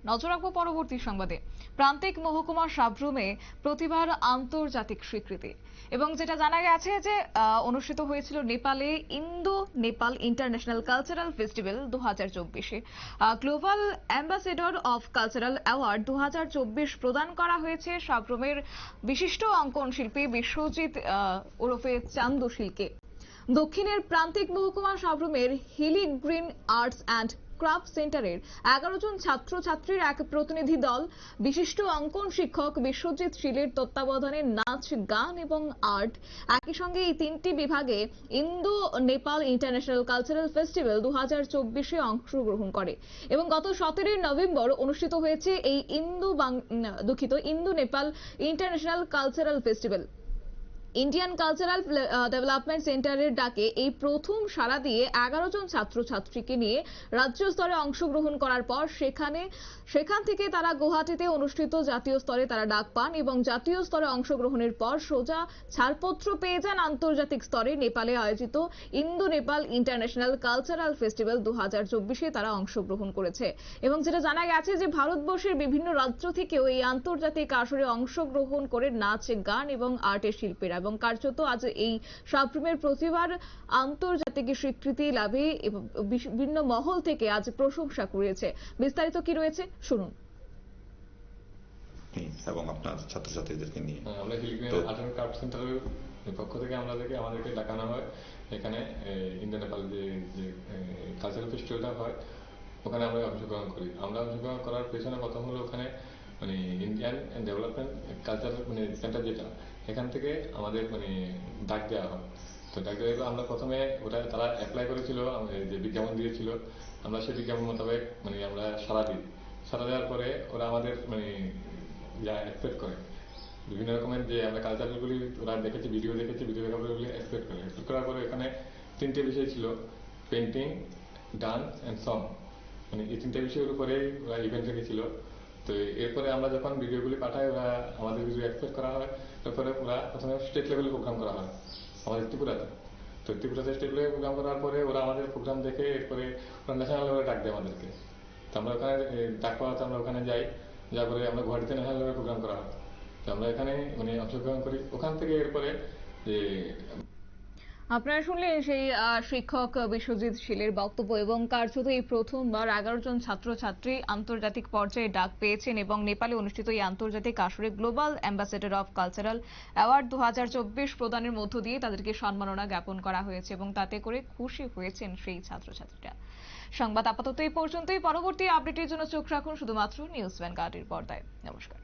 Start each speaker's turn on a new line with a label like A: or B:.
A: নজর রাখবো পরবর্তী সংবাদে। প্রান্তিক মহকুমা সাব্রুমে প্রতিভার আন্তর্জাতিক স্বীকৃতি এবং যেটা জানা গেছে যে অনুষ্ঠিত হয়েছিল নেপালে Indo Nepal international cultural festival 2024-এ global ambassador of cultural award 2024 প্রদান করা হয়েছে সাব্রুমের বিশিষ্ট অঙ্কন শিল্পী বিশ্বজিৎ ওরফে চান্দশীলকে। দক্ষিণের প্রান্তিক মহকুমা সাব্রুমের hilly green arts and craft সেন্টারের 11 জন ছাত্রছাত্রীর এক প্রতিনিধি দল বিশিষ্ট অঙ্কন শিক্ষক বিশ্বজিৎ শীলের তত্ত্বাবধানে নাচ, গান এবং আর্ট একই সঙ্গে এই তিনটি বিভাগে Indo Nepal international cultural festival 2024-এ অংশগ্রহণ করে এবং গত 17 নভেম্বর অনুষ্ঠিত হয়েছে এই Indo Nepal international cultural festival. Indian cultural development সেন্টারের ডাকে এই প্রথম সাড়া দিয়ে 11 জন ছাত্রছাত্রীকে নিয়ে রাজ্য স্তরে অংশগ্রহণ করার পর সেখান থেকে তারা গুয়াহাটিতে অনুষ্ঠিত জাতীয় স্তরে তারা ডাক পান এবং জাতীয় স্তরে অংশগ্রহণের পর সোজা ছাড়পত্র পেয়ে যান আন্তর্জাতিক স্তরে নেপালে আয়োজিত Indo Nepal international cultural festival 2024-এ তারা অংশগ্রহণ করেছে এবং যেটা জানা গেছে যে ভারতবর্ষের বিভিন্ন রাজ্য থেকেও এই আন্তর্জাতিক আসরে অংশগ্রহণ করে নাচ, গান এবং আর্টের শিল্পীরা এবং কার্যত আজ এই সাব্রুমের প্রতিভার আন্তর্জাতিক স্বীকৃতি লাভে বিভিন্ন মহল থেকে আজ প্রশংসা কুড়িয়েছে। বিস্তারিত কি রয়েছে শুনুন।
B: এবং আপনার ছাত্রছাত্রীদেরকে নিয়ে
C: আমরা হিলিগ্রিন আর্ট এন্ড ক্রাফট সেন্টারের পক্ষ থেকে আমাদেরকে ডাকানো হয় এখানে ইন্দো নেপাল যে কালচারাল ফেস্টিভ্যালটা হয় ওখানে আমরা অংশগ্রহণ করি। আমরা অংশগ্রহণ করার পেছনে প্রথম হলো ওখানে মানে ইন্ডিয়ান ডেভেলপমেন্ট কালচার মানে সেন্টার যেটা এখান থেকে আমাদের মানে ডাক দেওয়া হয়। তো ডাক দেওয়া আমরা প্রথমে ওটা তারা অ্যাপ্লাই করেছিল, যে বিজ্ঞাপন দিয়েছিল, আমরা সেই বিজ্ঞাপন মোতাবেক মানে আমরা সাড়া দেওয়ার পরে ওরা আমাদের মানে যা অ্যাকসেপ্ট করে বিভিন্ন রকমের যে আমরা কালচারগুলি ওরা দেখেছি, ভিডিও দেখার পরে ওগুলি অ্যাকসেপ্ট করার পরে এখানে তিনটে বিষয় ছিল, পেন্টিং, ডান্স অ্যান্ড সং, মানে এই তিনটে বিষয়ের উপরে ওরা ইভেন্ট রেখেছিল। তো এরপরে আমরা যখন ভিডিওগুলি পাঠাই ওরা আমাদের ভিডিও অ্যাকসেপ্ট করা হয়, তারপরে ওরা প্রথমে স্টেট লেভেলে প্রোগ্রাম করা হয় আমাদের ত্রিপুরাতে। তো ত্রিপুরাতে স্টেট লেভেলে প্রোগ্রাম করার পরে ওরা আমাদের প্রোগ্রাম দেখে এরপরে ওরা ন্যাশনাল লেভেলে ডাক দেয় আমাদেরকে। তো আমরা ওখানে ডাক পাওয়াতে আমরা ওখানে যাই, যার পরে আমরা গুয়াহাটিতে ন্যাশনাল লেভেলে প্রোগ্রাম করা হয়। তো আমরা এখানে মানে অংশগ্রহণ করি। ওখান থেকে এরপরে যে
A: আপনারা শুনলেন সেই শিক্ষক বিশ্বজিৎ শীলের বক্তব্য এবং কার্যত এই প্রথমবার 11 জন ছাত্রছাত্রী আন্তর্জাতিক পর্যায়ে ডাক পেয়েছেন এবং নেপালে অনুষ্ঠিত এই আন্তর্জাতিক আসরে global ambassador of cultural award 2024 প্রদানের মধ্য দিয়ে তাদেরকে সম্মাননা জ্ঞাপন করা হয়েছে এবং তাতে করে খুশি হয়েছেন সেই ছাত্রছাত্রীরা। সংবাদ আপাতত এই পর্যন্তই। পরবর্তী আপডেটের জন্য চোখ রাখুন শুধুমাত্র নিউজ ভ্যানগার্ডের পর্দায়। নমস্কার।